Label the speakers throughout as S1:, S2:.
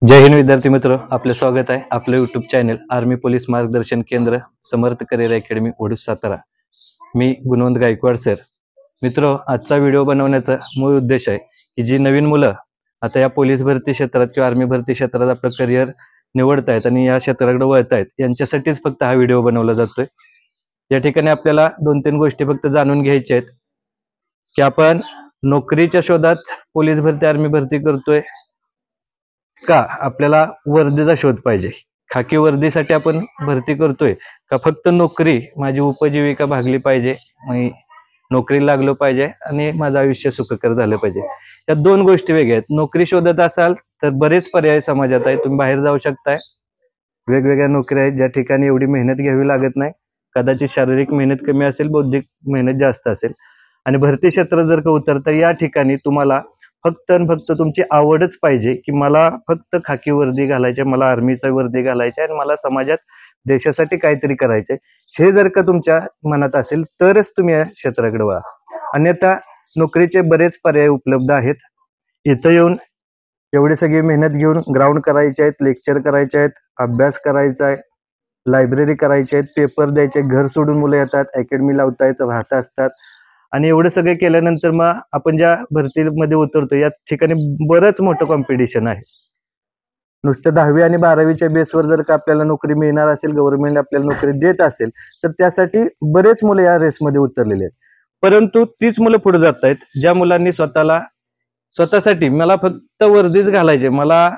S1: जय हिंद विद्यार्थी मित्र, आपले स्वागत आहे आपलं यूट्यूब चॅनल आर्मी पोलीस मार्गदर्शन केंद्र समर्थ करिअर अकॅडमी ओडूर सातारा। मी गुणवंत गायकवाड सर। मित्र, आजचा व्हिडिओ बनवण्याचा मूळ उद्देश आहे की जी नवीन मुलं आता या पोलीस भरती क्षेत्रात किंवा आर्मी भरती क्षेत्रात आपलं करिअर निवडतायत आणि या क्षेत्राकडे वळतायत, यांच्यासाठीच फक्त हा व्हिडिओ बनवला जातोय। या ठिकाणी आपल्याला 2-3 गोष्टी फक्त जाणून घ्यायच्या आहेत की आपण नोकरीच्या शोधात पोलीस भरती आर्मी भरती करतोय का आपल्याला वर्दीचा शोध पाहिजे, खाकी वर्दीसाठी आपण भरती करतोय का फक्त नोकरी माझी उपजीविका भागली पाहिजे, मी नोकरी लागलो पाहिजे आणि माझं आयुष्य सुखकर झालं पाहिजे। या दोन गोष्टी वेगळ्या आहेत। नोकरी शोधत असाल तर बरेच पर्याय समाजात आहेत, तुम्ही बाहेर जाऊ शकताय, वेगवेगळ्या नोकऱ्या आहेत ज्या ठिकाणी एवढी मेहनत घ्यावी लागत नाही, कदाचित शारीरिक मेहनत कमी असेल, बौद्धिक मेहनत जास्त असेल। आणि भरती क्षेत्र जर का उतरतं या ठिकाणी तुम्हाला फक्त आणि फक्त तुमची आवडच पाहिजे की मला फक्त खाकी वर्दी घालायची, मला आर्मीचा वर्दी घालायची आणि मला समाजात देशासाठी काहीतरी करायचंय, हे जर का तुमच्या मनात असेल तरच तुम्ही या क्षेत्राकडे वळा। अन्यथा नोकरीचे बरेच पर्याय उपलब्ध आहेत। इथं येऊन एवढी सगळी मेहनत घेऊन ग्राउंड करायचे आहेत, लेक्चर करायचे आहेत, अभ्यास करायचा आहे, लायब्ररी करायची आहेत, पेपर द्यायचे, घर सोडून मुलं येतात, अकॅडमी लावतायत, राहत असतात आणि एवढं सगळं केल्यानंतर मग आपण ज्या भरतीमध्ये उतरतो या ठिकाणी बरंच मोठं कॉम्पिटिशन आहे। नुसतं 10वी आणि 12वीच्या बेसवर जर का आपल्याला नोकरी मिळणार असेल, गव्हर्नमेंट आपल्याला नोकरी देत असेल तर त्यासाठी बरेच मुलं या रेसमध्ये उतरलेले आहेत। परंतु तीच मुलं पुढे जात आहेत ज्या मुलांनी स्वतःसाठी मला फक्त वर्दीच घालायचे, मला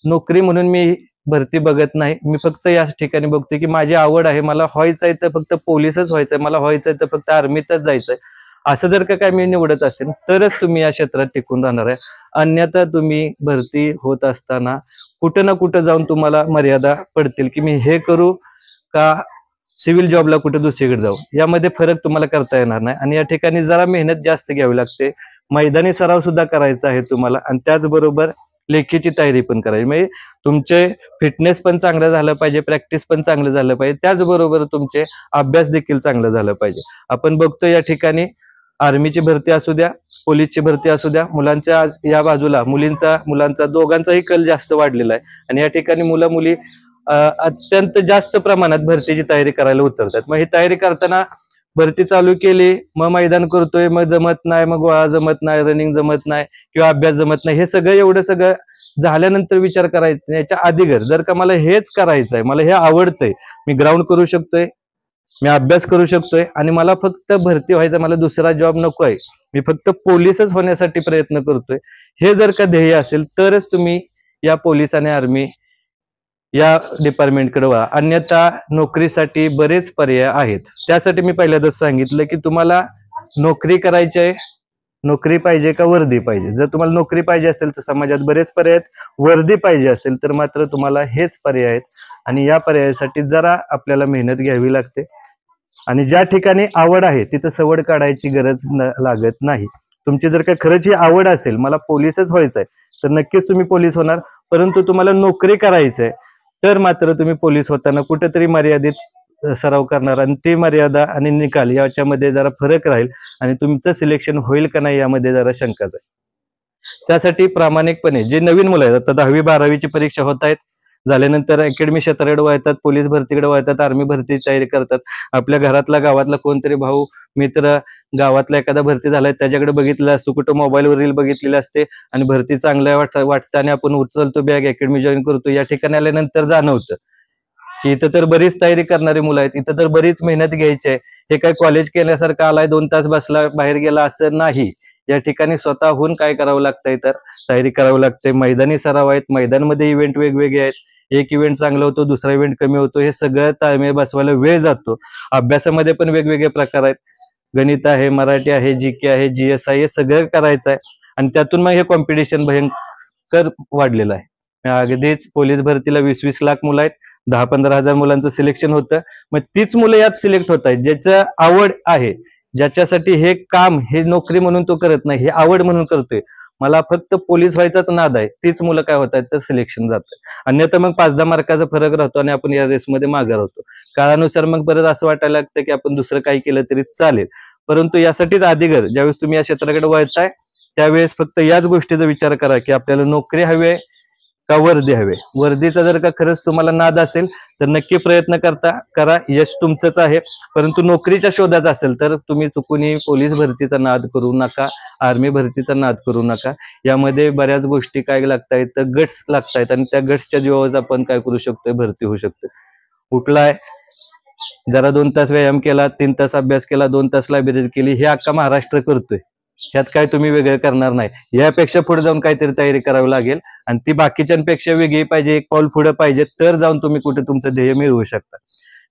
S1: नोकरी म्हणून मी भरती बघत नाही, मी फक्त या ठिकाणी बघतोय की माझी आवड आहे, मला व्हायचंय तर फक्त पोलीसच व्हायचंय, मला व्हायचंय तर फक्त आर्मीतच जायचंय, असं जर का काय मी निवडत असेल तरच तुम्ही या क्षेत्रात टिकून राहणार आहे। अन्यथा तुम्ही भरती होत असताना कुठं ना कुठं जाऊन तुम्हाला मर्यादा पडतील की मी हे करू का सिव्हिल जॉबला कुठं दुसरीकडे जाऊ, यामध्ये फरक तुम्हाला करता येणार नाही। आणि या ठिकाणी जरा मेहनत जास्त घ्यावी लागते, मैदानी सराव सुद्धा करायचा आहे तुम्हाला आणि त्याचबरोबर लेखीची तयारी पण करायची, म्हणजे तुमचे फिटनेस पण चांगलं झालं पाहिजे, प्रॅक्टिस पण चांगलं झालं पाहिजे, त्याचबरोबर तुमचे अभ्यास देखील चांगलं झालं पाहिजे। आपण बघतो या ठिकाणी आर्मीची भरती असू द्या, पोलीसची भरती असू द्या, मुलांच्या आज या बाजूला मुलांचा दोघांचाही कल जास्त वाढलेला आहे आणि या ठिकाणी मुलं मुली अत्यंत जास्त प्रमाणात भरतीची तयारी करायला उतरतात। मग ही तयारी करताना भरती चालू केली, मग मैदान करतोय, मग जमत नाही, मग गोळा जमत नाही, रनिंग जमत नाही किंवा अभ्यास जमत नाही, हे सगळं एवढं सगळं झाल्यानंतर विचार करायचा याच्या आधीगर जर का मला हेच करायचंय, मला हे आवडतंय, मी ग्राउंड करू शकतोय, मी अभ्यास करू शकतोय आणि मला फक्त भरती व्हायचं, मला दुसरा जॉब नको आहे, मी फक्त पोलीसच होण्यासाठी प्रयत्न करतोय, हे जर का ध्येय असेल तरच तुम्ही या पोलीस आणि आर्मी या डिपार्टमेंटकडे वळा। अन्यथा नोकरीसाठी बरेच पर्याय आहेत। त्यासाठी मी पहिल्यांदाच सांगितलं की तुम्हाला नोकरी करायची आहे, नोकरी पाहिजे का वर्दी पाहिजे। जर तुम्हाला नोकरी पाहिजे असेल तर समाजात बरेच पर्याय आहेत, वर्दी पाहिजे असेल तर मात्र तुम्हाला हेच पर्याय आहेत आणि या पर्यायासाठी जरा आपल्याला मेहनत घ्यावी लागते आणि ज्या ठिकाणी आवड आहे तिथं सवड काढायची गरज लागत नाही। तुमची जर का खरंच ही आवड असेल, मला पोलीसच व्हायचंय, तर नक्कीच तुम्ही पोलीस होणार, परंतु तुम्हाला नोकरी करायचंय तर मात्र तुम्ही पोलीस होताना कुठेतरी मर्यादित सराव करणार आणि ती मर्यादा आणि निकाल याच्यामध्ये जरा फरक राहील आणि तुमचं सिलेक्शन होईल का नाही यामध्ये जरा शंकाच आहे। त्यासाठी प्रामाणिकपणे जे नवीन मुलं आहेत, आता 10वी 12वीची परीक्षा होत आहेत, झाल्यानंतर अकॅडमी क्षेत्राकडे वळतात, पोलीस भरतीकडे वळतात, आर्मी भरती तयारी करतात, आपल्या घरातला गावातला कोणतरी भाऊ मित्र गावातला एखादा भरती झालाय त्याच्याकडे बघितलं असतो, कुठं मोबाईलवर रील बघितलेली असते आणि भरती चांगलं वाटतं आणि आपण उचलतो बॅग, अकॅडमी जॉईन करतो। या ठिकाणी आल्यानंतर जाणवतं की इथं तर बरीच तयारी करणारी मुलं आहेत, इथं तर बरीच मेहनत घ्यायची आहे, हे काय कॉलेज केल्यासारखं आलाय 2 तास बसला बाहेर गेला असं नाही। या ठिकाणी स्वतःहून काय करावं लागतंय तर तयारी करावी लागते, मैदानी सराव आहेत, मैदानमध्ये इव्हेंट वेगवेगळे आहेत, एक इव्हेंट चांगला होतो, दुसरा इव्हेंट कमी होतो, हे सगळं ताळमेळ बसवायला वेळ जातो। अभ्यासामध्ये पण वेगवेगळे प्रकार आहेत, गणित आहे, मराठी आहे, जीके आहे, जीएस आहे, हे सगळं करायचं आहे आणि त्यातून मग हे कॉम्पिटिशन भयंकर वाढलेलं आहे। अगदीच पोलीस भरतीला 20-20 लाख मुलं आहेत, 10-15 हजार मुलांचं सिलेक्शन होतं, मग तीच मुलं यात सिलेक्ट होत आहेत ज्याचं आवड आहे, ज्याच्यासाठी हे काम हे नोकरी म्हणून तो करत नाही, हे आवड म्हणून करतोय, मला फक्त पोलीस व्हायचाच नाद आहे, तीच मुलं काय होत आहेत तर सिलेक्शन जात आहे। अन्यथा मग 5-10 मार्काचा फरक राहतो आणि आपण या रेसमध्ये मागे राहतो, काळानुसार मग परत असं वाटायला लागतं की आपण दुसरं काही केलं तरी चालेल। परंतु यासाठीच आधीगर ज्यावेळेस तुम्ही या क्षेत्राकडे वळताय त्यावेळेस फक्त याच गोष्टीचा विचार करा की आपल्याला नोकरी हवी आहे का वर्दी हवे. वर्दीचा जर का खरंच तुम्हाला नाद असेल तर नक्की प्रयत्न करा, यश तुमचंच आहे. परंतु नोकरीच्या शोधात असेल तर तुम्ही चुकूनही पोलीस भरतीचा नाद करू नका, आर्मी भरतीचा नाद करू नका. यामध्ये बऱ्याच गोष्टी काय लागतायत तर गट्स लागतायत, आणि त्या गट्सच्या जीवावर आपण काय करू शकतोय, भरती होऊ शकते. उठलाय, जरा 2 तास व्यायाम केला, 3 तास अभ्यास केला, 2 तास लायब्ररी केली, हे अख्खा महाराष्ट्र करतोय. ह्यात काय तुम्ही वेगळं करणार नाही. यापेक्षा पुढे जाऊन काहीतरी तयारी करावी लागेल, आणि ती बाकीच्यांपेक्षा वेगळी पाहिजे, एक पाऊल पुढे पाहिजे, तर जाऊन तुम्ही कुठे तुमचं ध्येय मिळवू शकता.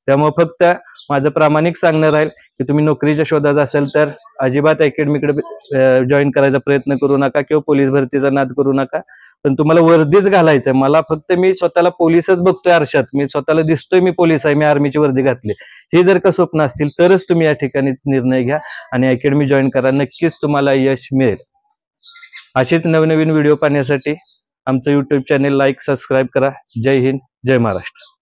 S1: त्यामुळे फक्त माझं प्रामाणिक सांगणं राहील की तुम्ही नोकरीच्या शोधात असेल तर अजिबात अकॅडमीकडे जॉईन करायचा प्रयत्न करू नका, किंवा पोलीस भरतीचा नाद करू नका. पण तुम्हाला वर्दीच घालायचंय. मला फक्त मी स्वतःला पोलीसच बघतोय आरशात, मी स्वतःला दिसतोय मी पोलीस आहे, मी आर्मीची वर्दी घातली, हे जर का स्वप्न असतील तरच तुम्ही या ठिकाणी निर्णय घ्या आणि अकॅडमी जॉईन करा. नक्कीच तुम्हाला यश मिळेल. असेच नवनवीन व्हिडिओ पाहण्यासाठी आमचं YouTube चॅनेल लाईक, सबस्क्राईब करा. जय हिंद, जय महाराष्ट्र.